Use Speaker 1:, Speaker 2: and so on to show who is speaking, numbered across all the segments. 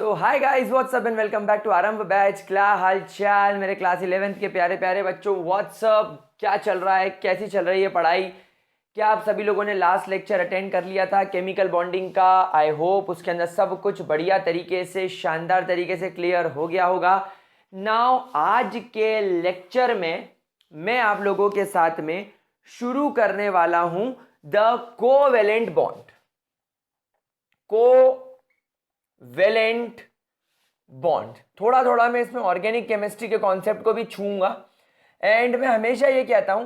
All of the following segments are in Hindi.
Speaker 1: So hi guys, what's up and welcome back to Aarambh batch. क्या हाल चाल मेरे क्लास 11th के प्यारे प्यारे बच्चों। व्हाट्सअप, क्या चल रहा है, कैसी चल रही है पढ़ाई? क्या आप सभी लोगों ने लास्ट लेक्चर अटेंड कर लिया था केमिकल बॉन्डिंग का? आई होप उसके अंदर सब कुछ बढ़िया तरीके से, शानदार तरीके से क्लियर हो गया होगा। नाउ आज के लेक्चर में मैं आप लोगों के साथ में शुरू करने वाला हूं the covalent bond. Covalent bond, थोड़ा थोड़ा मैं इसमें ऑर्गेनिक केमिस्ट्री के कॉन्सेप्ट को भी छूंगा। एंड मैं हमेशा ये कहता हूं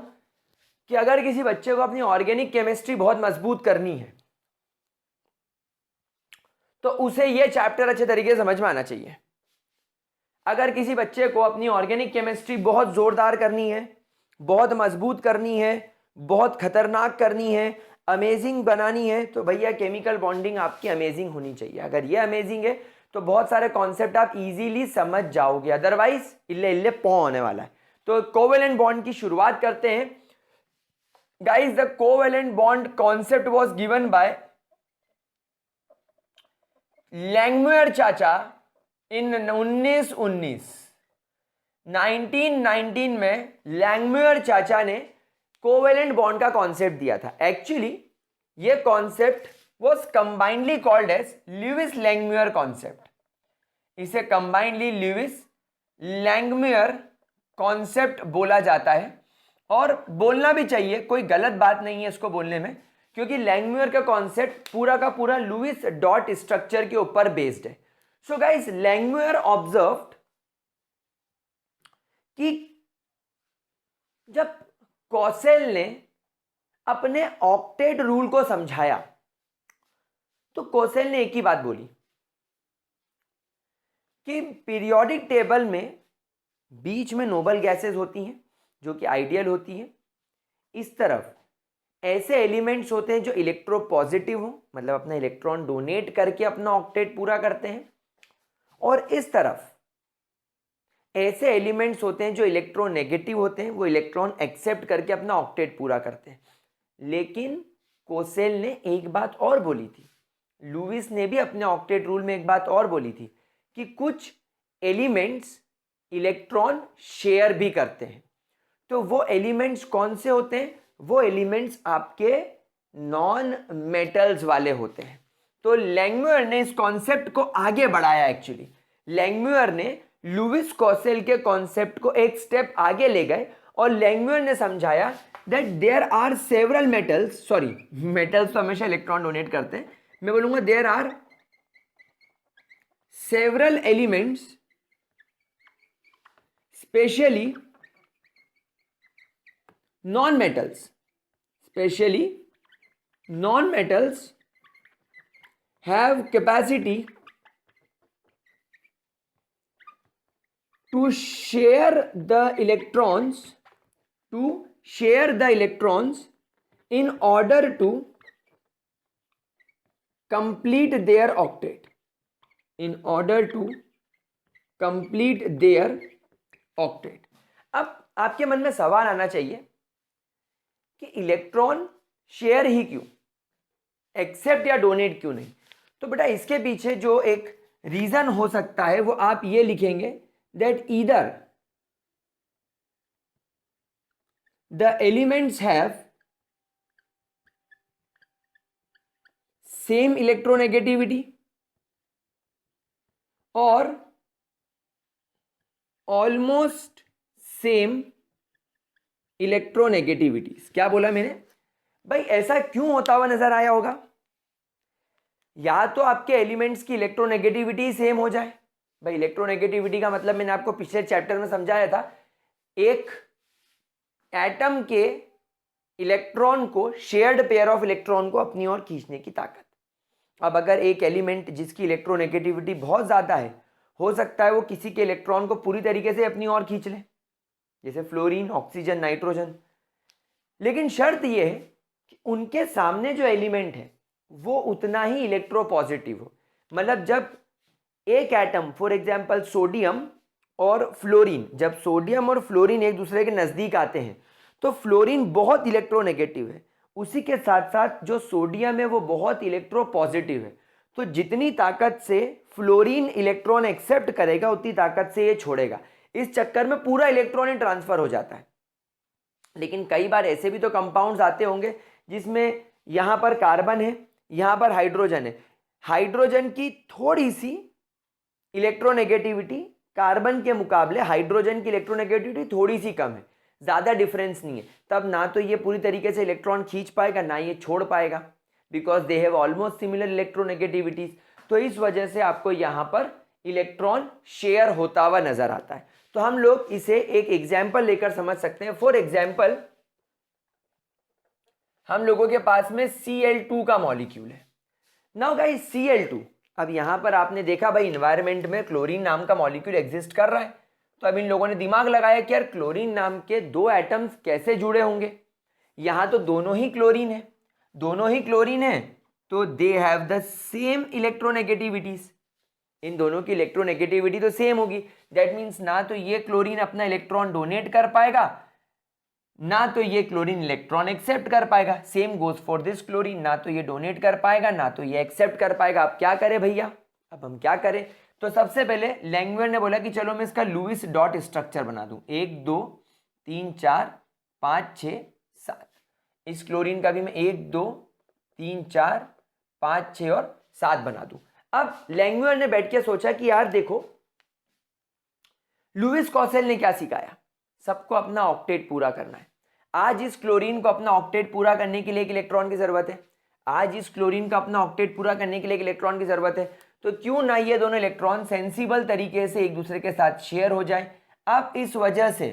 Speaker 1: कि अगर किसी बच्चे को अपनी ऑर्गेनिक केमिस्ट्री बहुत मजबूत करनी है तो उसे ये चैप्टर अच्छे तरीके से समझ में आना चाहिए। अगर किसी बच्चे को अपनी ऑर्गेनिक केमिस्ट्री बहुत जोरदार करनी है, बहुत मजबूत करनी है, बहुत खतरनाक करनी है, अमेजिंग बनानी है, तो भैया केमिकल बॉन्डिंग आपकी अमेजिंग होनी चाहिए। अगर ये अमेजिंग है तो बहुत सारे कॉन्सेप्ट आप इजीली समझ जाओगे, अदरवाइज इल्ले इल्ले पौ होने वाला है। तो कोवेलेंट बॉन्ड की शुरुआत करते हैं guys. The covalent bond concept was given by Langmuir चाचा इन 1919 में लैंगमुयर चाचा ने कोवेलेंट बॉन्ड का कॉन्सेप्ट दिया था। एक्चुअली ये concept was combinely called as Lewis Langmuir concept. इसे कंबाइनली ल्यूइस लैंगमुयर कॉन्सेप्ट बोला जाता है, और बोलना भी चाहिए, कोई गलत बात नहीं है इसको बोलने में, क्योंकि लैंगमुयर का कॉन्सेप्ट पूरा का पूरा लुईस डॉट स्ट्रक्चर के ऊपर बेस्ड है। सो गाइस, लैंगमुयर ऑब्जर्व्ड कि जब कॉसेल ने अपने ऑक्टेट रूल को समझाया तो कॉसेल ने एक ही बात बोली कि पीरियोडिक टेबल में बीच में नोबल गैसेस होती हैं जो कि आइडियल होती हैं, इस तरफ ऐसे एलिमेंट्स होते हैं जो इलेक्ट्रोपॉजिटिव हो, मतलब अपना इलेक्ट्रॉन डोनेट करके अपना ऑक्टेट पूरा करते हैं, और इस तरफ ऐसे एलिमेंट्स होते हैं जो इलेक्ट्रोनेगेटिव होते हैं, वो इलेक्ट्रॉन एक्सेप्ट करके अपना ऑक्टेट पूरा करते हैं। लेकिन कोसेल ने एक बात और बोली थी, लुईस ने भी अपने ऑक्टेट रूल में एक बात और बोली थी कि कुछ एलिमेंट्स इलेक्ट्रॉन शेयर भी करते हैं। तो वो एलिमेंट्स कौन से होते हैं? वो एलिमेंट्स आपके नॉन मेटल्स वाले होते हैं। तो लैंगमुयर ने इस कॉन्सेप्ट को आगे बढ़ाया। एक्चुअली लैंगमुयर ने लुईस कॉसेल के कॉन्सेप्ट को एक स्टेप आगे ले गए, और लैंगमुयर ने समझाया that there are several metals, sorry metals तो हमेशा इलेक्ट्रॉन डोनेट करते हैं, मैं बोलूंगा there are several elements specially non-metals have capacity to share the electrons in order to complete their octet. अब आपके मन में सवाल आना चाहिए कि इलेक्ट्रॉन शेयर ही क्यों, एक्सेप्ट या डोनेट क्यों नहीं? तो बेटा इसके पीछे जो एक रीजन हो सकता है वो आप ये लिखेंगे that either the elements have same electronegativity और ऑलमोस्ट सेम इलेक्ट्रोनेगेटिविटीज। क्या बोला मैंने भाई? ऐसा क्यों होता हुआ नजर आया होगा? या तो आपके एलिमेंट्स की इलेक्ट्रोनेगेटिविटी सेम हो जाए। भाई इलेक्ट्रोनेगेटिविटी का मतलब मैंने आपको पिछले चैप्टर में समझाया था, एक एटम के इलेक्ट्रॉन को, शेयर्ड पेयर ऑफ इलेक्ट्रॉन को अपनी ओर खींचने की ताकत। अब अगर एक एलिमेंट जिसकी इलेक्ट्रोनेगेटिविटी बहुत ज्यादा है, हो सकता है वो किसी के इलेक्ट्रॉन को पूरी तरीके से अपनी ओर खींच ले, जैसे फ्लोरीन, ऑक्सीजन, नाइट्रोजन। लेकिन शर्त यह है कि उनके सामने जो एलिमेंट है वो उतना ही इलेक्ट्रोपॉजिटिव हो। मतलब जब एक एटम, फॉर एग्जांपल सोडियम और फ्लोरीन, जब सोडियम और फ्लोरीन एक दूसरे के नजदीक आते हैं तो फ्लोरीन बहुत इलेक्ट्रोनेगेटिव है, उसी के साथ साथ जो सोडियम है वो बहुत इलेक्ट्रोपॉजिटिव है। तो जितनी ताकत से फ्लोरीन इलेक्ट्रॉन एक्सेप्ट करेगा उतनी ताकत से ये छोड़ेगा। इस चक्कर में पूरा इलेक्ट्रॉन ही ट्रांसफर हो जाता है। लेकिन कई बार ऐसे भी तो कंपाउंड्स आते होंगे जिसमें यहाँ पर कार्बन है, यहाँ पर हाइड्रोजन है, हाइड्रोजन की थोड़ी सी इलेक्ट्रोनेगेटिविटी कार्बन के मुकाबले हाइड्रोजन की इलेक्ट्रोनेगेटिविटी थोड़ी सी कम है, ज़्यादा डिफरेंस नहीं है। तब ना तो ये पूरी तरीके से इलेक्ट्रॉन खींच पाएगा ना ये छोड़ पाएगा, because they have almost similar electronegativities. तो इस वजह से आपको यहाँ पर इलेक्ट्रॉन शेयर होता हुआ नजर आता है। तो हम लोग इसे एक एग्जाम्पल लेकर समझ सकते हैं। फॉर एग्जाम्पल हम लोगों के पास में Cl2 का मॉलिक्यूल है। नाउ गाइस Cl2, अब यहां पर आपने देखा भाई इन्वायरमेंट में क्लोरीन नाम का मॉलिक्यूल एग्जिस्ट कर रहा है, तो अब इन लोगों ने दिमाग लगाया कि यार क्लोरीन नाम के दो एटम्स कैसे जुड़े होंगे। यहां तो दोनों ही क्लोरीन है, दोनों ही क्लोरीन है, तो they have the same electronegativities. इन दोनों की इलेक्ट्रोनेगेटिविटी तो सेम होगी। दैट मीन्स ना तो ये क्लोरीन अपना इलेक्ट्रॉन डोनेट कर पाएगा ना तो ये क्लोरीन इलेक्ट्रॉन एक्सेप्ट कर पाएगा। Same goes for this chlorine, ना तो ये डोनेट कर पाएगा ना तो ये एक्सेप्ट कर पाएगा। अब क्या करें भैया, अब हम क्या करें? तो सबसे पहले लैंग्वेज ने बोला कि चलो मैं इसका लुईस डॉट स्ट्रक्चर बना दूं, 1 2 3 4 5 6 7। इस क्लोरीन का भी मैं 1 2 3 4 5 6 और 7 बना दूं। अब लैंग्वेज ने बैठ के सोचा कि यार देखो लुईस कॉसेल ने क्या सिखाया, सबको अपना ऑक्टेट पूरा करना है। आज इस क्लोरीन को अपना ऑक्टेट पूरा करने के लिए एक इलेक्ट्रॉन की जरूरत है, आज इस क्लोरीन का अपना ऑक्टेट पूरा करने के लिए एक इलेक्ट्रॉन की जरूरत है। तो क्यों ना ये दोनों इलेक्ट्रॉन सेंसिबल तरीके से एक दूसरे के साथ शेयर हो जाए। अब इस वजह से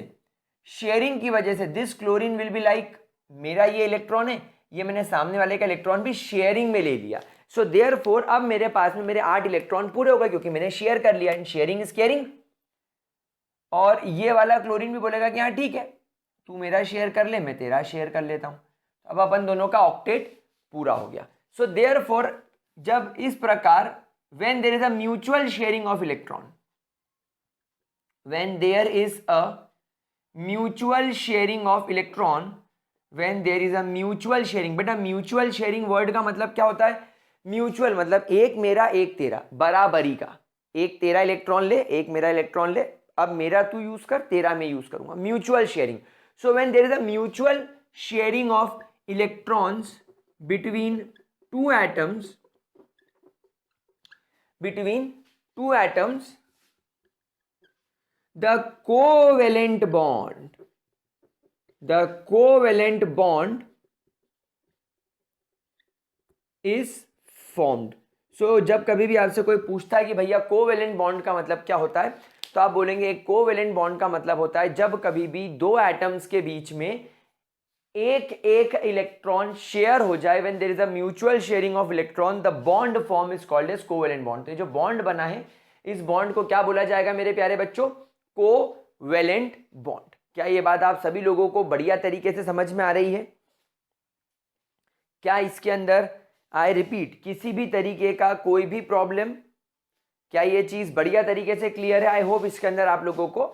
Speaker 1: शेयरिंग की वजह से this chlorine will be like, मेरा ये इलेक्ट्रॉन है, ये मैंने सामने वाले का इलेक्ट्रॉन भी शेयरिंग में ले लिया। सो देयरफॉर अब मेरे पास में मेरे 8 इलेक्ट्रॉन पूरे हो गए क्योंकि मैंने शेयर कर लिया। In sharing is caring. और ये वाला क्लोरीन भी बोलेगा कि हाँ ठीक है, तू मेरा शेयर कर ले, मैं तेरा शेयर कर लेता हूं। अब अपन दोनों का ऑक्टेट पूरा हो गया। सो देयरफॉर जब इस प्रकार when there is a mutual sharing of electron, when there is a mutual sharing of electron, when there is a mutual sharing. बेटा म्यूचुअल शेयरिंग वर्ड का मतलब क्या होता है? म्यूचुअल मतलब एक मेरा एक तेरा, बराबरी का। एक तेरा इलेक्ट्रॉन ले, एक मेरा इलेक्ट्रॉन ले, अब मेरा तू यूज कर, तेरा मैं यूज करूंगा, mutual sharing. So when there is a mutual sharing of electrons between two atoms, between two atoms, the covalent bond is formed. So जब कभी भी आपसे कोई पूछता है कि भैया कोवेलेंट बॉन्ड का मतलब क्या होता है, तो आप बोलेंगे एक कोवेलेंट बॉन्ड का मतलब होता है जब कभी भी दो एटम्स के बीच में एक एक इलेक्ट्रॉन शेयर हो जाए, when there is a mutual sharing of electron, the bond form is called as covalent bond. तो जो बॉन्ड बना है इस बॉन्ड को क्या बोला जाएगा मेरे प्यारे बच्चों? Covalent bond. क्या ये बात आप सभी लोगों को बढ़िया तरीके से समझ में आ रही है? क्या इसके अंदर, आई रिपीट, किसी भी तरीके का कोई भी प्रॉब्लम? क्या ये चीज बढ़िया तरीके से क्लियर है? आई होप इसके अंदर आप लोगों को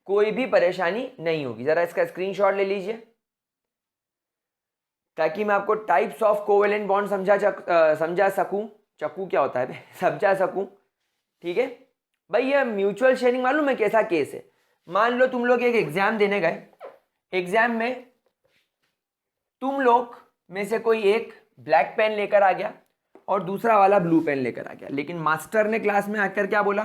Speaker 1: कोई भी परेशानी नहीं होगी। जरा इसका स्क्रीनशॉट ले लीजिए ताकि मैं आपको टाइप्स ऑफ कोवेलेंट बॉन्ड समझा सकूं। चक्कू क्या होता है समझा सकूं, ठीक है भाई। ये म्यूचुअल शेयरिंग मालूम है कैसा केस है? मान लो तुम लोग एक एग्जाम देने गए, एग्जाम में तुम लोग में से कोई एक ब्लैक पेन लेकर आ गया और दूसरा वाला ब्लू पेन लेकर आ गया, लेकिन मास्टर ने क्लास में आकर क्या बोला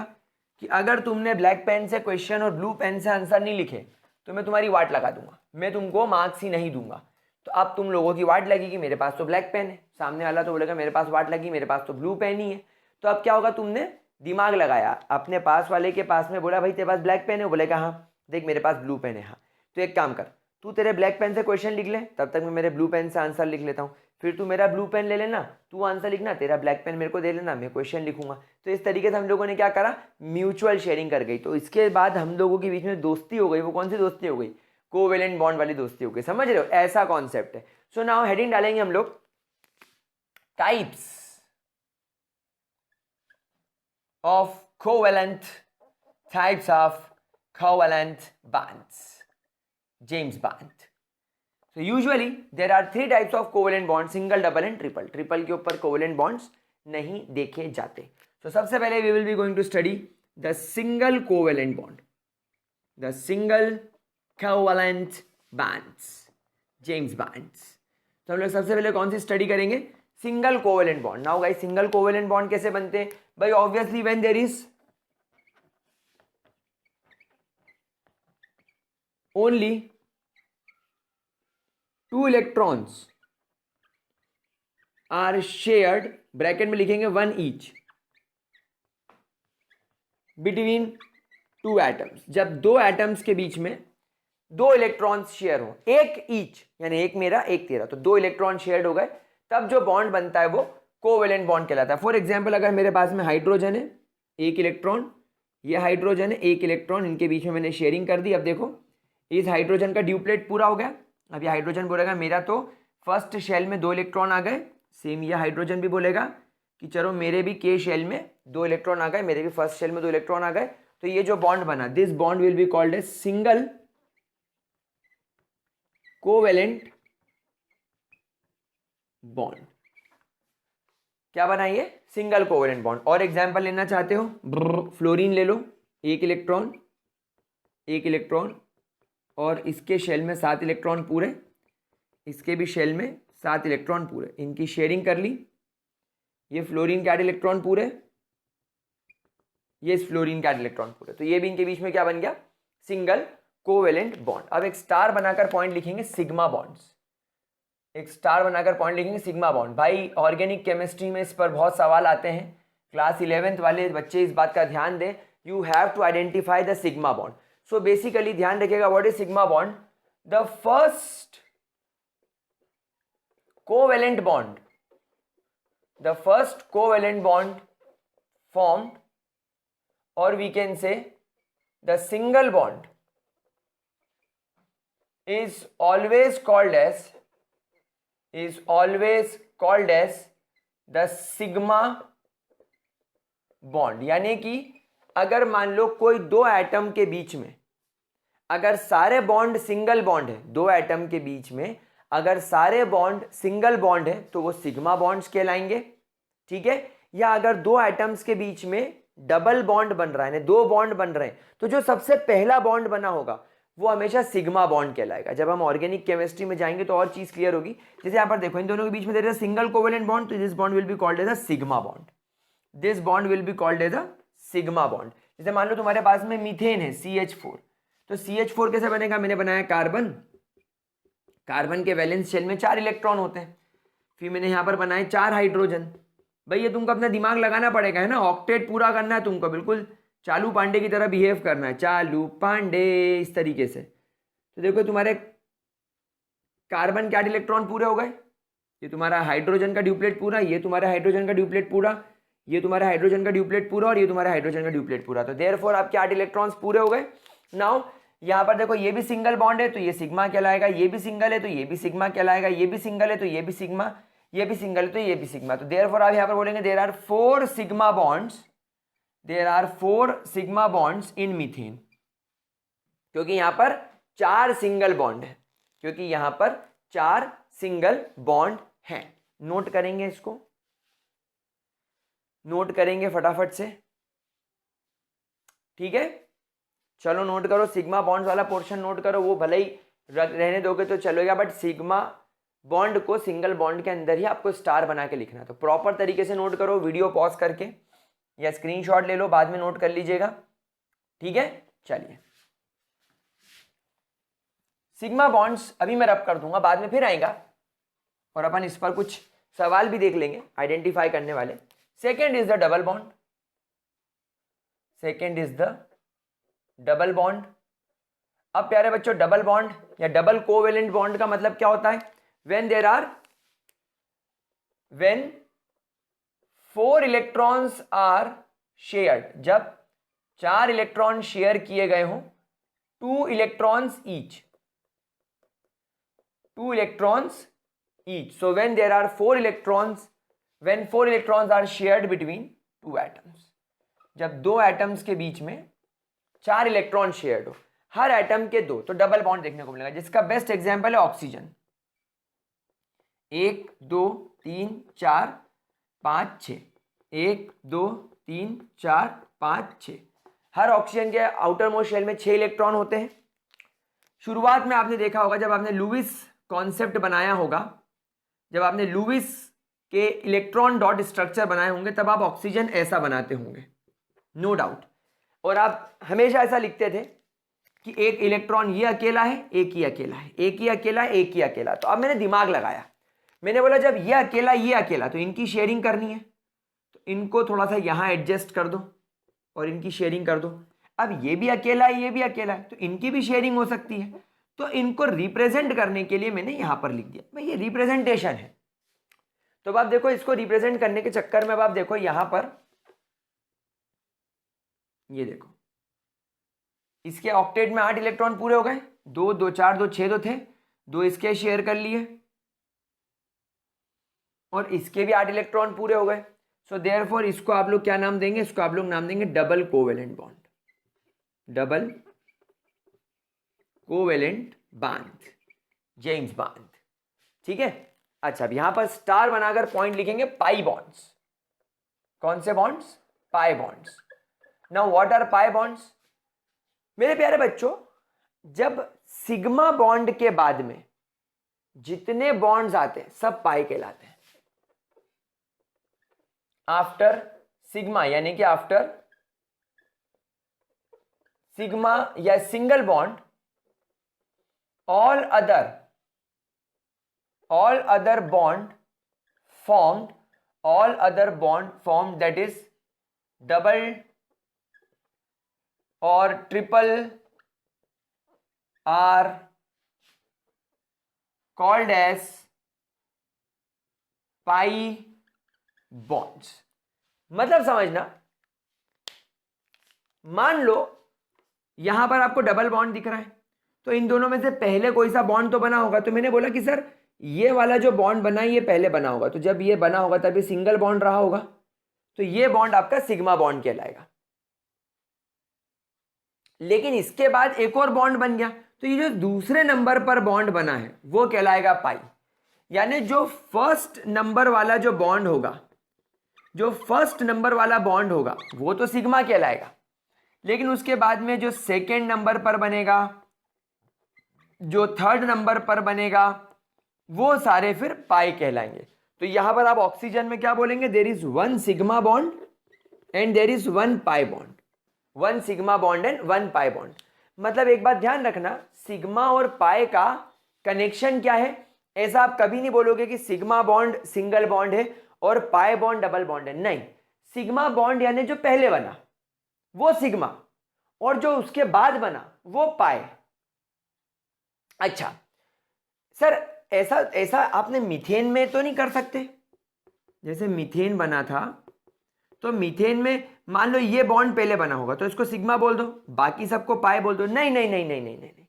Speaker 1: कि अगर तुमने ब्लैक पेन से क्वेश्चन और ब्लू पेन से आंसर नहीं लिखे तो मैं तुम्हारी वाट लगा दूंगा, मैं तुमको मार्क्स ही नहीं दूंगा। तो अब तुम लोगों की वाट लगेगी, मेरे पास तो ब्लैक पेन है, सामने वाला तो बोलेगा मेरे पास वाट लगी, मेरे पास तो ब्लू पेन ही है। तो अब क्या होगा? तुमने दिमाग लगाया, अपने पास वाले के पास में बोला भाई तेरे पास ब्लैक पेन है, बोलेगा हाँ देख मेरे पास ब्लू पेन है। हाँ तो एक काम कर, तू तेरे ब्लैक पेन से क्वेश्चन लिख ले, तब तक मैं मेरे ब्लू पेन से आंसर लिख लेता हूँ, फिर तू मेरा ब्लू पेन ले लेना, तू आंसर लिखना, तेरा ब्लैक पेन मेरे को दे लेना, मैं क्वेश्चन लिखूंगा। तो इस तरीके से हम लोगों ने क्या करा? म्यूचुअल शेयरिंग कर गई। तो इसके बाद हम लोगों के बीच में दोस्ती हो गई। वो कौन सी दोस्ती हो गई? कोवेलेंट बॉन्ड वाली दोस्ती हो गई। समझ रहे हो? ऐसा कॉन्सेप्ट है। सो नाउ हेडिंग डालेंगे हम लोग types of covalent, types of covalent bonds, James bond. So usually there are 3 types of covalent bonds, single, double and triple. Triple के ऊपर कोवेलेंट बॉन्ड्स नहीं देखे जाते। तो सबसे पहले we will be going to study the single covalent bond, the single covalent bonds, James Bonds. तो हम लोग सबसे पहले कौन सी स्टडी करेंगे? Single covalent bond. Now guys single covalent bond कैसे बनते हैं भाई? Obviously when there is only 2 electrons are shared, bracket में लिखेंगे 1 ईच, बिटवीन 2 एटम्स। जब 2 एटम्स के बीच में 2 इलेक्ट्रॉन्स शेयर हो, एक ईच यानी एक मेरा एक तेरा, तो 2 इलेक्ट्रॉन शेयर्ड हो गए, तब जो बॉन्ड बनता है वो कोवेलेंट बॉन्ड कहलाता है। फॉर एग्जाम्पल अगर मेरे पास में हाइड्रोजन है, एक इलेक्ट्रॉन, ये हाइड्रोजन है, एक इलेक्ट्रॉन, इनके बीच में मैंने शेयरिंग कर दी। अब देखो इस हाइड्रोजन का ड्यूप्लेट पूरा हो गया। अब ये हाइड्रोजन बोलेगा मेरा तो फर्स्ट शेल में 2 इलेक्ट्रॉन आ गए, सेम ये हाइड्रोजन भी बोलेगा कि चलो मेरे भी के शेल में 2 इलेक्ट्रॉन आ गए, मेरे भी फर्स्ट शेल में 2 इलेक्ट्रॉन आ गए। तो ये जो बॉन्ड बना, this bond will be called a single covalent bond. क्या बना ये? Single covalent bond. और एग्जांपल लेना चाहते हो, फ्लोरीन ले लो, एक इलेक्ट्रॉन, एक इलेक्ट्रॉन, और इसके शेल में 7 इलेक्ट्रॉन पूरे, इसके भी शेल में 7 इलेक्ट्रॉन पूरे, इनकी शेयरिंग कर ली। ये फ्लोरीन के 8 इलेक्ट्रॉन पूरे, ये इस फ्लोरीन के 8 इलेक्ट्रॉन पूरे, तो ये भी इनके बीच में क्या बन गया? Single covalent bond. अब एक स्टार बनाकर पॉइंट लिखेंगे सिग्मा बॉन्ड्स, एक स्टार बनाकर पॉइंट लिखेंगे सिग्मा बॉन्ड। भाई ऑर्गेनिक केमिस्ट्री में इस पर बहुत सवाल आते हैं, क्लास 11th वाले बच्चे इस बात का ध्यान दें, you have to identify the sigma bond. So basically ध्यान रखिएगा, what is sigma bond? The first covalent bond, the first covalent bond formed, or we can say the single bond, is always called as the sigma bond। यानी कि अगर मान लो कोई 2 एटम के बीच में अगर सारे बॉन्ड सिंगल बॉन्ड है, 2 एटम के बीच में अगर सारे बॉन्ड सिंगल बॉन्ड है तो वो सिग्मा बॉन्ड्स कहलाएंगे, ठीक है। या अगर 2 एटम्स के बीच में डबल बॉन्ड बन रहा है, यानी 2 बॉन्ड बन रहे हैं, तो जो सबसे पहला बॉन्ड बना होगा वो हमेशा सिग्मा बॉन्ड कहलाएगा। जब हम ऑर्गेनिक केमिस्ट्री में जाएंगे तो और चीज क्लियर होगी। जैसे यहाँ पर देखो इन दोनों के बीच में there is single covalent bond, तो this bond will be called as a sigma bond, this bond will be called as a sigma bond. जैसे मान लो तुम्हारे पास में मीथेन है CH4, तो CH4 कैसे बनेगा? मैंने बनाया कार्बन, कार्बन के वैलेंस शेल में 4 इलेक्ट्रॉन होते हैं, फिर मैंने यहाँ पर बनाए 4 हाइड्रोजन। भाई ये तुमको अपना दिमाग लगाना पड़ेगा, है ना, ऑक्टेट पूरा करना है तुमको, बिल्कुल चालू पांडे की तरह बिहेव करना है, चालू पांडे इस तरीके से। तो देखो तुम्हारे कार्बन के 8 इलेक्ट्रॉन पूरे हो गए, ये तुम्हारा हाइड्रोजन का ड्यूप्लेट पूरा, ये तुम्हारा हाइड्रोजन का ड्यूप्लेट पूरा, ये तुम्हारा हाइड्रोजन का ड्यूप्लेट पूरा, और ये तुम्हारा हाइड्रोजन का ड्यूप्लेट पूरा। तो देयरफॉर आपके 8 इलेक्ट्रॉन्स पूरे हो गए। नाउ यहाँ पर देखो ये भी सिंगल बॉन्ड है तो ये सिग्मा कहलाएगा, ये भी सिंगल है तो ये भी सिग्मा कहलाएगा, ये भी सिंगल है तो ये भी सिग्मा, ये भी सिंगल है तो ये भी सिग्मा। तो देयरफॉर आप यहाँ पर बोलेंगे there are 4 sigma bonds, there are 4 sigma bonds in methane, क्योंकि यहाँ पर 4 सिंगल बॉन्ड है, क्योंकि यहाँ पर 4 सिंगल बॉन्ड हैं। नोट करेंगे, इसको नोट करेंगे फटाफट से, ठीक है। चलो नोट करो, सिग्मा बॉन्ड्स वाला पोर्शन नोट करो, वो भले ही रहने दोगे तो चलेगा, बट सिग्मा बॉन्ड को सिंगल बॉन्ड के अंदर ही आपको स्टार बना के लिखना है। तो प्रॉपर तरीके से नोट करो, वीडियो पॉज करके या स्क्रीनशॉट ले लो, बाद में नोट कर लीजिएगा, ठीक है। चलिए सिग्मा बॉन्ड्स अभी मैं रब कर दूंगा, बाद में फिर आएगा और अपन इस पर कुछ सवाल भी देख लेंगे आइडेंटिफाई करने वाले। Second is the double bond, second is the double bond. अब प्यारे बच्चों डबल बॉन्ड या डबल कोवेलेंट बॉन्ड का मतलब क्या होता है? व्हेन 4 इलेक्ट्रॉन्स आर शेयर्ड, जब 4 इलेक्ट्रॉन शेयर किए गए हों, 2 electrons each, 2 electrons each. So when there are 4 electrons, when 4 electrons are shared between 2 atoms, जब 2 एटम्स के बीच में 4 इलेक्ट्रॉन शेयर्ड हो, हर एटम के 2, तो डबल बॉन्ड देखने को मिलेगा, जिसका बेस्ट एग्जांपल है ऑक्सीजन। 1 2 3 4 5 6, 1 2 3 4 5 6। हर ऑक्सीजन के आउटर मोस्ट शेल में 6 इलेक्ट्रॉन होते हैं। शुरुआत में आपने देखा होगा जब आपने लुईस कॉन्सेप्ट बनाया होगा, जब आपने लुईस के इलेक्ट्रॉन डॉट स्ट्रक्चर बनाए होंगे, तब आप ऑक्सीजन ऐसा बनाते होंगे, नो डाउट। और आप हमेशा ऐसा लिखते थे कि एक इलेक्ट्रॉन ये अकेला है, एक ही अकेला है, एक ही अकेला है, एक ही अकेला। तो अब मैंने दिमाग लगाया, मैंने बोला जब ये अकेला तो इनकी शेयरिंग करनी है, तो इनको थोड़ा सा यहां एडजस्ट कर दो और इनकी शेयरिंग कर दो। अब ये भी अकेला है, ये भी अकेला है, तो इनकी भी शेयरिंग हो सकती है। तो इनको रिप्रेजेंट करने के लिए मैंने यहां पर लिख दिया, भाई ये रिप्रेजेंटेशन है। तो अब आप देखो, इसको रिप्रेजेंट करने के चक्कर में अब आप देखो यहां पर, ये देखो इसके ऑक्टेट में 8 इलेक्ट्रॉन पूरे हो गए, 2 2 4 2 6 तो थे, 2 इसके शेयर कर लिए और इसके भी 8 इलेक्ट्रॉन पूरे हो गए। सो देयरफॉर इसको आप लोग क्या नाम देंगे, इसको आप लोग नाम देंगे double covalent bond, double covalent bond, James bond. ठीक है। अच्छा, अब यहां पर स्टार बनाकर पॉइंट लिखेंगे पाई बॉन्ड्स। कौन से bonds? Pi bonds. Now what are pi bonds? मेरे प्यारे बच्चों, जब सिग्मा बॉन्ड के बाद में जितने बॉन्ड्स आते हैं सब पाई कहलाते हैं। आफ्टर सिग्मा, यानी कि आफ्टर सिग्मा या single bond, all other bond formed that is double or triple are called as pi bonds। मतलब समझना, मान लो यहां पर आपको डबल बॉन्ड दिख रहा है, तो इन दोनों में से पहले कोई सा बॉन्ड तो बना होगा। तो मैंने बोला कि सर ये वाला जो बॉन्ड बना है ये पहले बना होगा, तो जब ये बना होगा तब ये सिंगल बॉन्ड रहा होगा, तो ये बॉन्ड आपका सिग्मा बॉन्ड कहलाएगा। लेकिन इसके बाद एक और बॉन्ड बन गया, तो ये जो दूसरे नंबर पर बॉन्ड बना है वो कहलाएगा पाई। यानी जो फर्स्ट नंबर वाला जो बॉन्ड होगा, जो फर्स्ट नंबर वाला बॉन्ड होगा वो तो सिग्मा कहलाएगा, लेकिन उसके बाद में जो सेकेंड नंबर पर बनेगा, जो थर्ड नंबर पर बनेगा, वो सारे फिर पाई कहलाएंगे। तो यहां पर आप ऑक्सीजन में क्या बोलेंगे? There is one sigma bond and there is one pi bond, one sigma bond and one pi bond. मतलब एक बात ध्यान रखना, सिग्मा और पाई का कनेक्शन क्या है। ऐसा आप कभी नहीं बोलोगे कि सिग्मा बॉन्ड सिंगल बॉन्ड है और पाई बॉन्ड डबल बॉन्ड है, नहीं। सिग्मा बॉन्ड यानी जो पहले बना वो सिग्मा, और जो उसके बाद बना वो पाई। अच्छा सर, ऐसा आपने मीथेन में तो नहीं कर सकते? जैसे मीथेन बना था, तो मीथेन में मान लो ये बॉन्ड पहले बना होगा तो इसको सिग्मा बोल दो, बाकी सबको पाई बोल दो। नहीं नहीं नहीं नहीं नहीं नहीं, नहीं।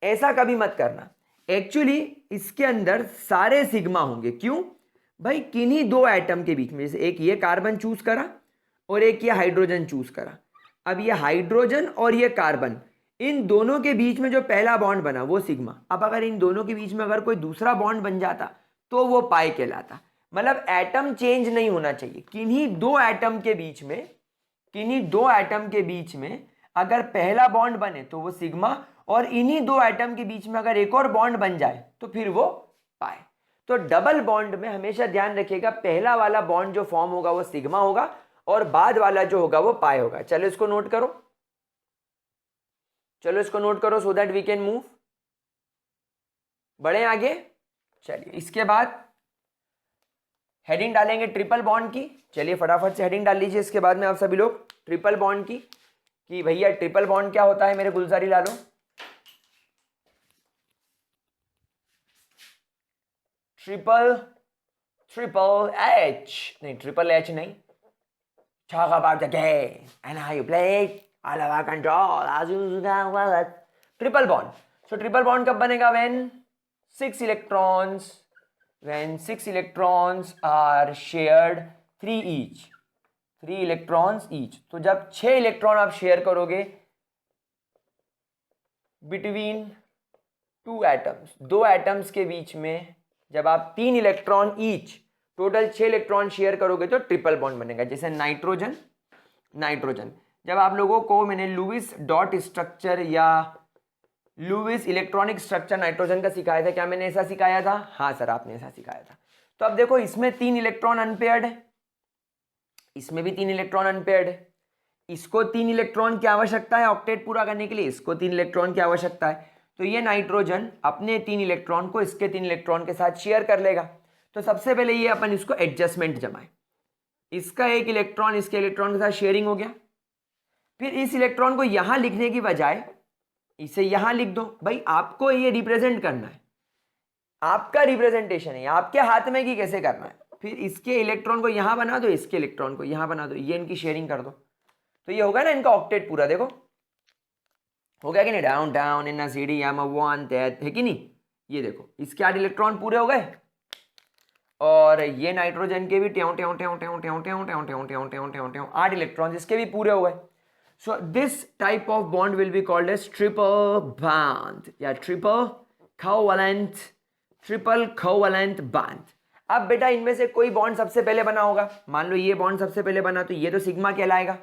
Speaker 1: ऐसा कभी मत करना। एक्चुअली इसके अंदर सारे सिग्मा होंगे। क्यों भाई? किन्हीं दो एटम के बीच में, जैसे एक ये कार्बन चूज करा और एक ये हाइड्रोजन चूज करा। अब ये हाइड्रोजन और ये कार्बन, इन दोनों के बीच में जो पहला बॉन्ड बना वो सिग्मा। अब अगर इन दोनों के बीच में अगर कोई दूसरा बॉन्ड बन जाता तो वो पाई कहलाता। मतलब एटम चेंज नहीं होना चाहिए। किन्हीं दो एटम के बीच में, किन्हीं दो एटम के बीच में अगर पहला बॉन्ड बने तो वो सिग्मा, और इन्हीं दो एटम के बीच में अगर एक और बॉन्ड बन जाए तो फिर वो पाई। तो डबल बॉन्ड में हमेशा ध्यान रखिएगा, पहला वाला बॉन्ड जो फॉर्म होगा वो सिग्मा होगा और बाद वाला जो होगा वो पाई होगा। चलो इसको नोट करो, चलो इसको नोट करो so that we can move. बढ़े आगे। चलिए इसके बाद हेडिंग डालेंगे ट्रिपल बॉन्ड की। चलिए फटाफट से हेडिंग डाल लीजिए इसके बाद में आप सभी लोग ट्रिपल बॉन्ड की, कि भैया ट्रिपल बॉन्ड क्या होता है मेरे गुलजारी लालो। ट्रिपल एच नहीं, ट्रिपल एच नहीं। Talk about the game and how you play it, all of our control as you well. Triple bond. So triple bond कब बनेगा? When 6 electrons are shared 3 each, 3 electrons each। तो जब 6 इलेक्ट्रॉन आप शेयर करोगे बिटवीन 2 एटम्स, दो एटम्स के बीच में जब आप 3 electron each total 6 electron share करोगे तो ट्रिपल बॉन्ड बनेगा। जैसे नाइट्रोजन, नाइट्रोजन जब आप लोगों को मैंने लुईस डॉट स्ट्रक्चर या लुईस इलेक्ट्रॉनिक स्ट्रक्चर नाइट्रोजन का सिखाया था, क्या मैंने ऐसा सिखाया था? हाँ सर, आपने ऐसा सिखाया था। तो अब देखो इसमें 3 इलेक्ट्रॉन अनपेयर्ड है, इसमें भी 3 इलेक्ट्रॉन अनपेयर्ड है, इसको 3 इलेक्ट्रॉन की आवश्यकता है ऑक्टेट पूरा करने के लिए, इसको 3 इलेक्ट्रॉन की आवश्यकता है। तो ये नाइट्रोजन अपने 3 इलेक्ट्रॉन को इसके 3 इलेक्ट्रॉन के साथ शेयर कर लेगा। तो सबसे पहले ये अपन इसको एडजस्टमेंट जमाए, इसका 1 इलेक्ट्रॉन इसके इलेक्ट्रॉन के साथ शेयरिंग हो गया। फिर इस इलेक्ट्रॉन को यहां लिखने की बजाय इसे यहां लिख दो। भाई आपको ये रिप्रेजेंट करना है, आपका रिप्रेजेंटेशन है, आपके हाथ में कि कैसे करना है। फिर इसके इलेक्ट्रॉन को यहां बना दो, इसके इलेक्ट्रॉन को यहां बना दो, ये इनकी शेयरिंग कर दो। तो ये होगा ना इनका ऑक्टेट पूरा। देखो हो गया कि नहीं, डाउन डाउन इन सीडी यामा वन दैट, है कि नहीं। ये देखो इसके 8 इलेक्ट्रॉन पूरे हो गए और ये नाइट्रोजन के भी ट्यों ट्यों ट्यों ट्यों ट्यों ट्यों ट्यों ट्यों ट्यों ट्यों ट्यों ट्यों 8 इलेक्ट्रॉन इसके भी पूरे हो गए। So this type of bond will be called as triple bond या ट्रिपल कोवैलेंट बॉन्ड। अब बेटा इनमें से कोई बॉन्ड सबसे पहले बना होगा, मान लो ये बॉन्ड सबसे पहले बना तो ये तो सिग्मा कहलाएगा,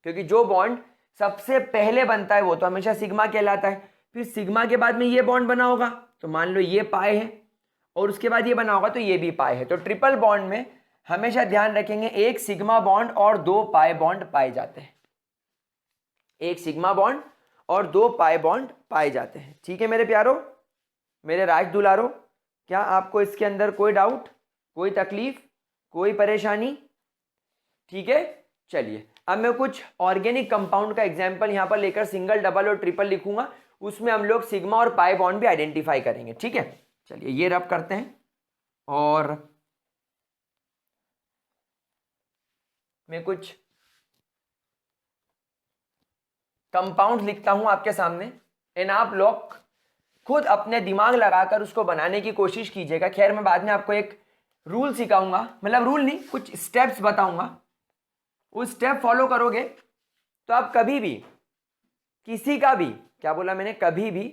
Speaker 1: क्योंकि जो बॉन्ड सबसे पहले बनता है वो तो हमेशा सिग्मा कहलाता है। फिर सिग्मा के बाद में ये बॉन्ड बना होगा तो मान लो ये पाई है, और उसके बाद ये बना होगा तो ये भी पाई है। तो ट्रिपल बॉन्ड में हमेशा ध्यान रखेंगे एक सिग्मा बॉन्ड और 2 पाई बॉन्ड पाए जाते हैं, एक सिग्मा बॉन्ड और 2 पाई बॉन्ड पाए जाते हैं। ठीक है मेरे प्यारो, मेरे राज दुलारो, क्या आपको इसके अंदर कोई डाउट, कोई तकलीफ, कोई परेशानी? ठीक है, चलिए अब मैं कुछ ऑर्गेनिक कंपाउंड का एग्जांपल यहां पर लेकर सिंगल, डबल और ट्रिपल लिखूंगा, उसमें हम लोग सिग्मा और पाई बॉन्ड भी आइडेंटिफाई करेंगे। ठीक है, चलिए ये रब करते हैं और मैं कुछ कंपाउंड लिखता हूं आपके सामने एंड आप लोग खुद अपने दिमाग लगाकर उसको बनाने की कोशिश कीजिएगा। खैर मैं बाद में आपको एक रूल सिखाऊंगा, मतलब रूल नहीं, कुछ स्टेप्स बताऊंगा, उस स्टेप फॉलो करोगे तो आप कभी भी किसी का भी, क्या बोला मैंने, कभी भी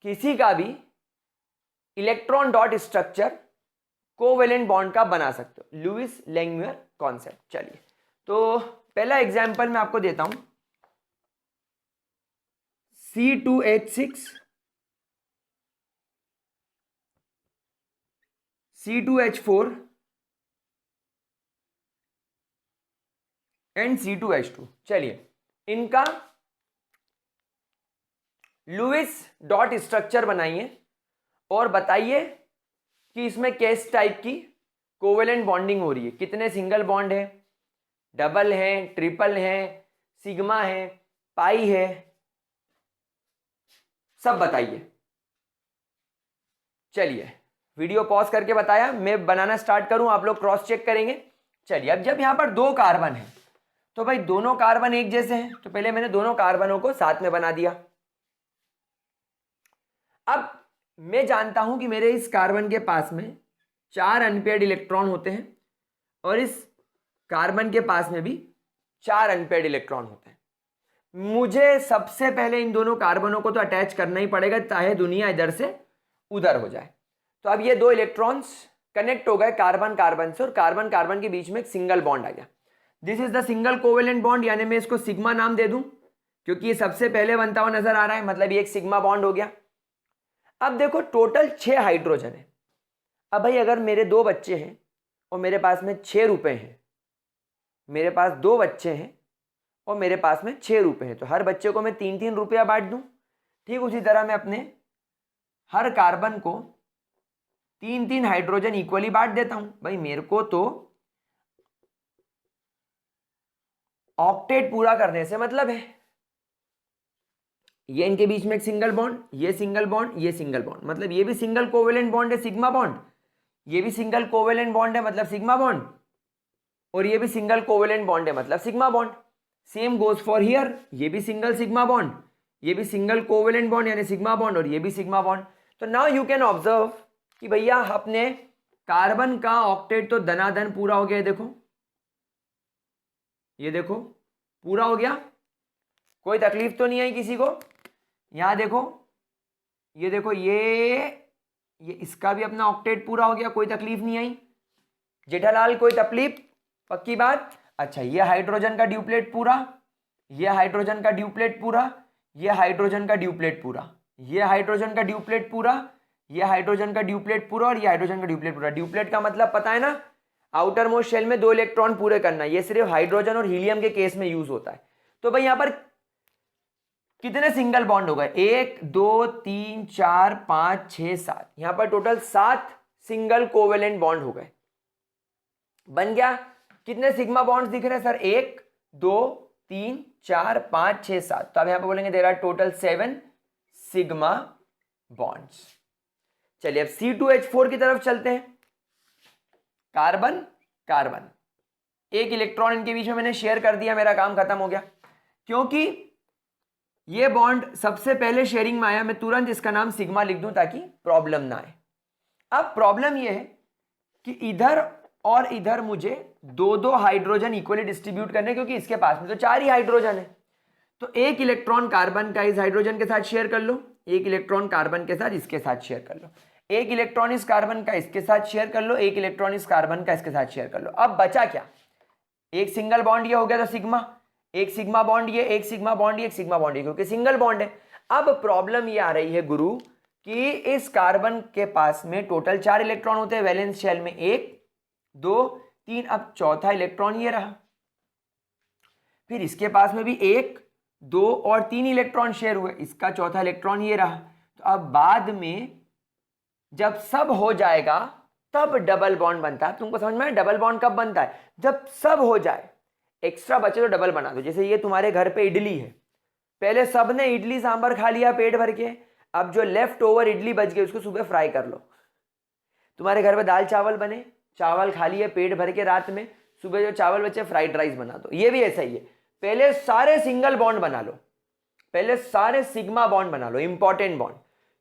Speaker 1: किसी का भी electron dot structure covalent bond का बना सकते हो, लुईस लैंगम्यूर कॉन्सेप्ट। चलिए तो पहला एग्जांपल मैं आपको देता हूं, C2H6 C2H4 एंड C2H2। चलिए इनका लुईस डॉट स्ट्रक्चर बनाइए और बताइए कि इसमें किस टाइप की कोवेलेंट बॉन्डिंग हो रही है, कितने सिंगल बॉन्ड है, डबल है, ट्रिपल है, सिग्मा है, पाई है, सब बताइए। चलिए वीडियो पॉज करके बताया, मैं बनाना स्टार्ट करूं, आप लोग क्रॉस चेक करेंगे। चलिए अब जब यहां पर 2 कार्बन है तो भाई दोनों कार्बन एक जैसे हैं, तो पहले मैंने दोनों कार्बनों को साथ में बना दिया। अब मैं जानता हूं कि मेरे इस कार्बन के पास में 4 अनपेयर्ड इलेक्ट्रॉन होते हैं और इस कार्बन के पास में भी 4 अनपेयर्ड इलेक्ट्रॉन होते हैं। मुझे सबसे पहले इन दोनों कार्बनों को तो अटैच करना ही पड़ेगा, चाहे दुनिया इधर से उधर हो जाए। तो अब ये 2 इलेक्ट्रॉन्स कनेक्ट हो गए कार्बन कार्बन से और कार्बन कार्बन के बीच में एक सिंगल बॉन्ड आ गया। This is the single covalent bond, यानी मैं इसको सिग्मा नाम दे दूं क्योंकि ये सबसे पहले बनता हुआ नजर आ रहा है, मतलब ये एक सिग्मा बॉन्ड हो गया। अब देखो टोटल 6 हाइड्रोजन है। अब भाई अगर मेरे 2 बच्चे हैं और मेरे पास में 6 रुपए हैं, मेरे पास 2 बच्चे हैं और मेरे पास में 6 रुपए हैं, तो हर बच्चे को मैं 3-3 रुपया बांट दूं। ठीक उसी तरह मैं अपने हर कार्बन को 3-3 हाइड्रोजन इक्वली बांट देता हूं। भाई मेरे को तो ऑक्टेट पूरा करने से मतलब है। ये इनके बीच में एक सिंगल बॉन्ड, ये सिंगल बॉन्ड, ये सिंगल बॉन्ड, मतलब ये भी सिंगल कोवेलेंट बॉन्ड है सिग्मा बॉन्ड, ये भी सिंगल कोवेलेंट बॉन्ड है मतलब सिग्मा बॉन्ड, और ये भी सिंगल कोवेलेंट बॉन्ड है मतलब sigma bond. Same goes for here, ये भी सिंगल सिग्मा बॉन्ड, ये भी सिंगल कोवेलेंट बॉन्ड यानी सिग्मा बॉन्ड, और ये भी सिग्मा बॉन्ड। तो नाउ यू कैन ऑब्जर्व कि भैया अपने कार्बन का ऑक्टेट तो धनाधन पूरा हो गया है। देखो ये देखो पूरा हो गया, कोई तकलीफ तो नहीं आई किसी को। यहां देखो, ये देखो, ये ये इसका भी अपना ऑक्टेट पूरा हो गया, कोई तकलीफ नहीं आई जेठालाल, कोई तकलीफ, पक्की बात। अच्छा, ये हाइड्रोजन का ड्यूप्लेट पूरा, ये हाइड्रोजन का ड्यूप्लेट पूरा, ये हाइड्रोजन का ड्यूप्लेट पूरा, ये हाइड्रोजन का ड्यूप्लेट पूरा, ये हाइड्रोजन का ड्यूप्लेट पूरा और ये हाइड्रोजन का ड्यूप्लेट पूरा। ड्यूप्लेट का मतलब पता है ना, आउटर मोस्ट शेल में 2 इलेक्ट्रॉन पूरे करना। ये सिर्फ हाइड्रोजन और हीलियम के केस में यूज होता है। तो भाई यहां पर कितने सिंगल बॉन्ड हो गए? 1 2 3 4 5 6 7, यहां पर टोटल 7 सिंगल कोवेलेंट बॉन्ड हो गए। बन गया। कितने सिग्मा बॉन्ड्स दिख रहे हैं सर? 1 2 3 4 5 6 7। तो अब यहां पर बोलेंगे there are total 7 sigma bonds. चलिए अब C2H4 की तरफ चलते हैं। कार्बन कार्बन, एक इलेक्ट्रॉन इनके बीच में मैंने शेयर कर दिया, मेरा काम खत्म हो गया। क्योंकि ये बॉन्ड सबसे पहले शेयरिंग में आया, मैं तुरंत इसका नाम सिग्मा लिख दूं ताकि प्रॉब्लम ना आए। अब प्रॉब्लम ये है कि इधर और इधर मुझे 2 हाइड्रोजन इक्वली डिस्ट्रीब्यूट करने, क्योंकि इसके पास में तो 4 ही हाइड्रोजन है। तो एक इलेक्ट्रॉन कार्बन का इस हाइड्रोजन के साथ शेयर कर लो, एक इलेक्ट्रॉन कार्बन के साथ इसके साथ शेयर कर लो, एक इलेक्ट्रॉन इस कार्बन का इसके साथ शेयर कर लो, एक इलेक्ट्रॉन इस कार्बन का इसके साथ शेयर कर लो। अब बचा क्या? एक सिंगल बॉन्ड ये हो गया तो सिग्मा, एक सिग्मा बॉन्ड ये, एक सिग्मा बॉन्ड ये, एक सिग्मा बॉन्ड ये, क्योंकि सिंगल बॉन्ड है। अब प्रॉब्लम ये आ रही है गुरु कि इस कार्बन के पास में टोटल 4 इलेक्ट्रॉन होते हैं वैलेंस शेल में, 1 2 3, अब चौथा इलेक्ट्रॉन ये रहा। फिर इसके पास में भी 1 2 और 3 इलेक्ट्रॉन शेयर हुए, इसका चौथा इलेक्ट्रॉन ये रहा। तो अब बाद में जब सब हो जाएगा तब डबल बॉन्ड बनता है। तुमको समझ में आया डबल बॉन्ड कब बनता है? जब सब हो जाए, एक्स्ट्रा बचे तो डबल बना दो। जैसे ये तुम्हारे घर पे इडली है, पहले सब ने इडली सांभर खा लिया पेट भर के, अब जो लेफ्ट ओवर इडली बच गई उसको सुबह फ्राई कर लो। तुम्हारे घर पे दाल चावल बने, चावल खा लिए पेट भर के रात में, सुबह जो चावल बचे फ्राइड राइस बना दो। ये भी ऐसा ही है, पहले सारे सिंगल बॉन्ड बना लो, पहले सारे सिग्मा बॉन्ड बना लो, इंपॉर्टेंट बॉन्ड,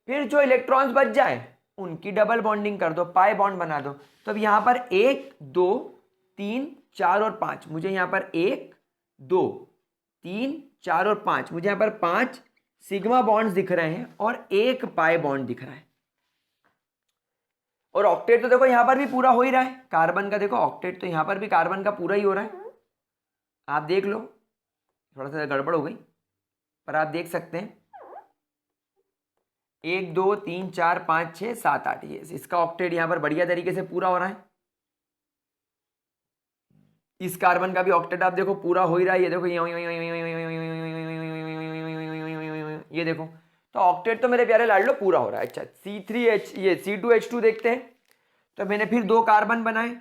Speaker 1: फिर जो इलेक्ट्रॉन्स बच जाए उनकी डबल बॉन्डिंग कर दो, पाई बॉन्ड बना दो। तो अब यहां पर 1 2 3 4 और 5, मुझे यहां पर 1 2 3 4 और 5, मुझे यहां पर 5 सिग्मा बॉन्ड्स दिख रहे हैं और 1 पाई बॉन्ड दिख रहा है। और ऑक्टेट तो देखो यहां पर भी पूरा हो ही रहा है, कार्बन का देखो ऑक्टेट तो यहां पर भी कार्बन का पूरा ही हो रहा है। आप देख लो, थोड़ा सा गड़बड़ हो गई पर आप देख सकते हैं 1 2 3 4 5 6 7 8, ये इसका ऑक्टेट यहां पर बढ़िया तरीके से पूरा हो रहा है। इस कार्बन का भी ऑक्टेट आप देखो पूरा हो ही रहा है, ये देखो ये देखो, तो ऑक्टेट तो मेरे प्यारे लाडलो पूरा हो रहा है। अच्छा C3H ये C2H2 देखते हैं। तो मैंने फिर 2 कार्बन बनाए,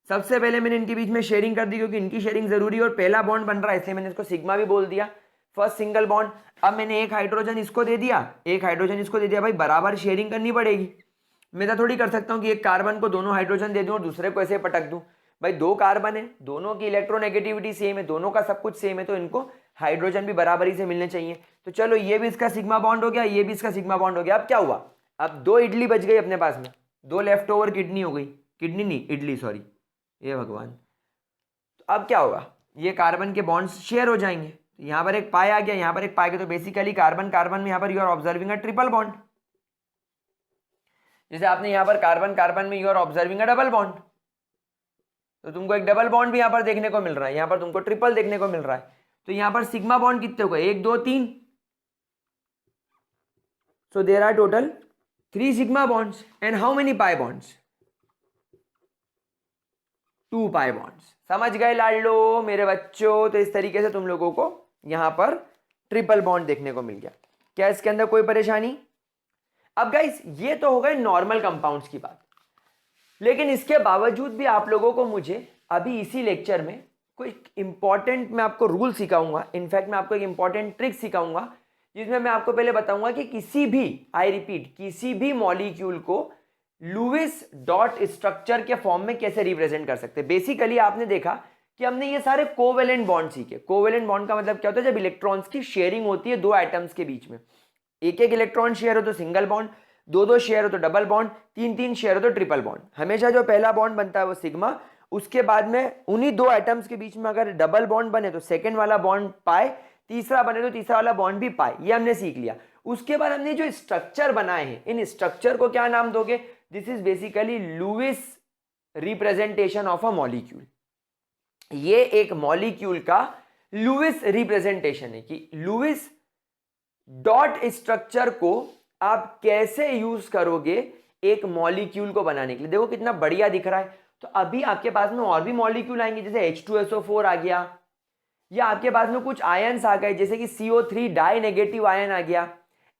Speaker 1: सबसे पहले मैंने इनके बीच में शेयरिंग कर दी क्योंकि इनकी शेयरिंग जरूरी है और पहला बॉन्ड बन रहा है इसलिए मैंने इसको सिग्मा भी बोल दिया, फर्स्ट सिंगल बॉन्ड। अब मैंने एक हाइड्रोजन इसको दे दिया, एक हाइड्रोजन इसको दे दिया, भाई बराबर शेयरिंग करनी पड़ेगी। मैं तो थोड़ी कर सकता हूँ कि एक कार्बन को दोनों हाइड्रोजन दे दूं और दूसरे को ऐसे पटक दूं। भाई 2 कार्बन है, दोनों की इलेक्ट्रोनेगेटिविटी सेम है, दोनों का सब कुछ सेम है, तो इनको हाइड्रोजन भी बराबरी से मिलने चाहिए। तो चलो ये भी इसका सिग्मा बॉन्ड हो गया, ये भी इसका सिग्मा बॉन्ड हो गया। अब क्या हुआ? अब 2 इडली बच गई अपने पास में, 2 लेफ्ट ओवर किडनी हो गई, किडनी नहीं इडली सॉरी, ये भगवान। तो अब क्या होगा? ये कार्बन के बॉन्ड्स शेयर हो जाएंगे, तो यहाँ पर एक पाई आ गया, यहाँ पर एक पाई गया, तो बेसिकली कार्बन कार्बन में यहाँ पर you are observing a triple bond. जैसे आपने यहाँ पर कार्बन कार्बन में you are observing a double bond, तो तुमको एक डबल बॉन्ड भी यहाँ पर देखने को मिल रहा है, यहाँ पर तुमको ट्रिपल देखने को मिल रहा है। तो यहाँ पर सिग्मा बॉन्ड कितने हो गए? 1 2 3, so there are total 3 sigma bonds and how many pi bonds? 2 pi bonds. समझ गए लाडलो मेरे बच्चों? तो इस तरीके से तुम लोगों को यहां पर ट्रिपल बॉन्ड देखने को मिल गया। क्या इसके अंदर कोई परेशानी? अब गाइस ये तो हो गए नॉर्मल कंपाउंड्स की बात, लेकिन इसके बावजूद भी आप लोगों को मुझे अभी इसी लेक्चर में कोई इंपॉर्टेंट मैं आपको रूल सिखाऊंगा, इनफैक्ट मैं आपको एक इंपॉर्टेंट ट्रिक सिखाऊंगा जिसमें मैं आपको पहले बताऊंगा कि किसी भी, आई रिपीट, किसी भी मॉलिक्यूल को लुईस डॉट स्ट्रक्चर के फॉर्म में कैसे रिप्रेजेंट कर सकते हैं। बेसिकली आपने देखा कि हमने ये सारे कोवेलेंट बॉन्ड सीखे। कोवेलेंट बॉन्ड का मतलब क्या होता है? जब इलेक्ट्रॉन्स की शेयरिंग होती है 2 एटम्स के बीच में, एक एक इलेक्ट्रॉन शेयर हो तो सिंगल बॉन्ड, 2 शेयर हो तो डबल बॉन्ड, 3 शेयर हो तो ट्रिपल बॉन्ड। हमेशा जो पहला बॉन्ड बनता है वो सिग्मा, उसके बाद में उन्हीं 2 एटम्स के बीच में अगर डबल बॉन्ड बने तो सेकेंड वाला बॉन्ड पाए, तीसरा बने तो तीसरा वाला बॉन्ड भी पाए। ये हमने सीख लिया। उसके बाद हमने जो स्ट्रक्चर बनाए हैं, इन स्ट्रक्चर को क्या नाम दोगे? This is basically Lewis representation of a molecule. ये एक मॉलिक्यूल का लुईस रिप्रेजेंटेशन है कि लुईस डॉट स्ट्रक्चर को आप कैसे यूज करोगे एक मॉलिक्यूल को बनाने के लिए। देखो कितना बढ़िया दिख रहा है। तो अभी आपके पास में और भी मॉलिक्यूल आएंगे, जैसे H2SO4 आ गया, या आपके पास में कुछ आयन्स आ गए जैसे कि CO3 डाई नेगेटिव आयन आ गया,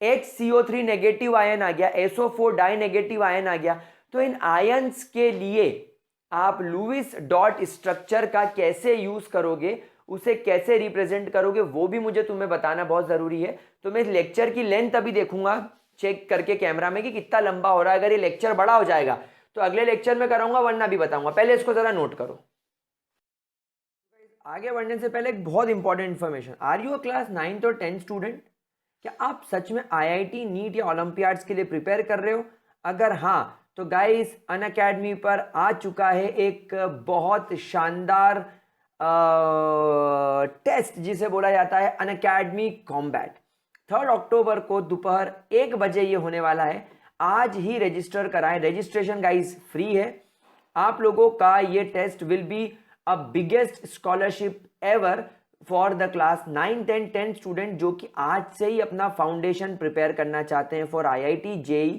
Speaker 1: HCO3 नेगेटिव आयन आ गया, SO4 डाई नेगेटिव आयन आ गया। तो इन आयन्स के लिए आप लुईस डॉट स्ट्रक्चर का कैसे यूज करोगे, उसे कैसे रिप्रेजेंट करोगे, वो भी मुझे तुम्हें बताना बहुत जरूरी है। तो मैं इस लेक्चर की लेंथ अभी देखूंगा चेक करके कैमरा में कि कितना लंबा हो रहा है। अगर ये लेक्चर बड़ा हो जाएगा तो अगले लेक्चर में कराऊंगा, वरना भी बताऊंगा। पहले इसको जरा नोट करो। आगे बढ़ने से पहले एक बहुत important information, are you a class 9th और 10th स्टूडेंट? क्या आप सच में IIT नीट या ओलंपियाड्स के लिए प्रिपेयर कर रहे हो? अगर हाँ तो गाइस अनअकैडमी पर आ चुका है एक बहुत शानदार टेस्ट जिसे बोला जाता है अनअकैडमी कॉम्बैट। 3 अक्टूबर को दोपहर 1 बजे ये होने वाला है। आज ही रजिस्टर कराएं। रजिस्ट्रेशन गाइस फ्री है। आप लोगों का ये test will be a biggest scholarship ever for the class 9th and 10th student, जो कि आज से ही अपना फाउंडेशन प्रिपेयर करना चाहते हैं for IIT, JEE,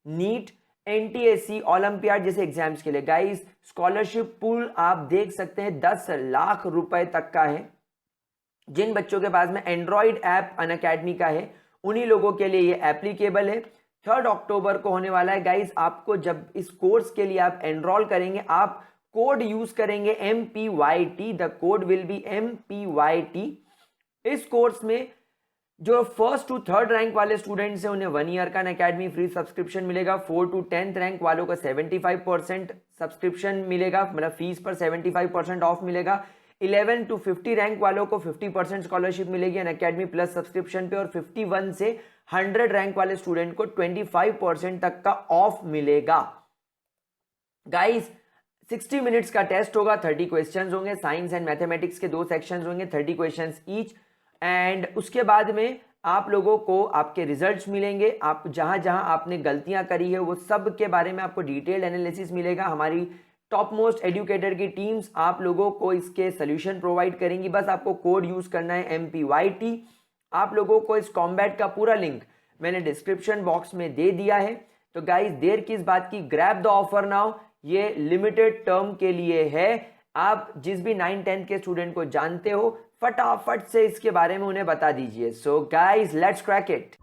Speaker 1: NEET, NTSC, Olympiad जैसे एग्जाम्स के लिए। गाइस स्कॉलरशिप पूल आप देख सकते हैं 10 लाख रुपए तक का है। जिन बच्चों के पास में एंड्रॉइड ऐप अनअकैडमी का है उन्हीं लोगों के लिए ये एप्लीकेबल है। 3 अक्टूबर को होने वाला है। गाइस आपको जब इस कोर्स के लिए आप एनरोल करेंगे, आप कोड यूज करेंगे MPYT, the code will be MPYT। इस कोर्स में जो 1st to 3rd रैंक वाले स्टूडेंट्स हैं उन्हें 1 ईयर का अनअकैडमी फ्री सब्सक्रिप्शन मिलेगा। 4 to 10th रैंक वालों को 75% सब्सक्रिप्शन मिलेगा, मतलब फीस पर 75% ऑफ मिलेगा। 11 to 50 रैंक वालों को 50% स्कॉलरशिप मिलेगी अनअकैडमी प्लस सब्सक्रिप्शन पे, और 51 से 100 रैंक वाले स्टूडेंट को 25% तक का ऑफ मिलेगा। गाइस 60 मिनट्स का टेस्ट होगा, 30 क्वेश्चंस होंगे। साइंस एंड मैथमेटिक्स के 2 सेक्शंस होंगे, 30 क्वेश्चंस ईच। एंड उसके बाद में आप लोगों को आपके रिजल्ट्स मिलेंगे। आप जहां जहां आपने गलतियां करी है वो सब के बारे में आपको डिटेल्ड एनालिसिस मिलेगा। हमारी टॉप मोस्ट एजुकेटर की टीम्स आप लोगों को इसके सोल्यूशन प्रोवाइड करेंगी। बस आपको कोड यूज करना है MPYT। आप लोगों को इस कॉम्बैट का पूरा लिंक मैंने डिस्क्रिप्शन बॉक्स में दे दिया है। तो गाइस देर किस बात की, ग्रैब द ऑफर नाउ। ये लिमिटेड टर्म के लिए है। आप जिस भी 9th-10th के स्टूडेंट को जानते हो फटाफट से इसके बारे में उन्हें बता दीजिए। So guys let's crack it.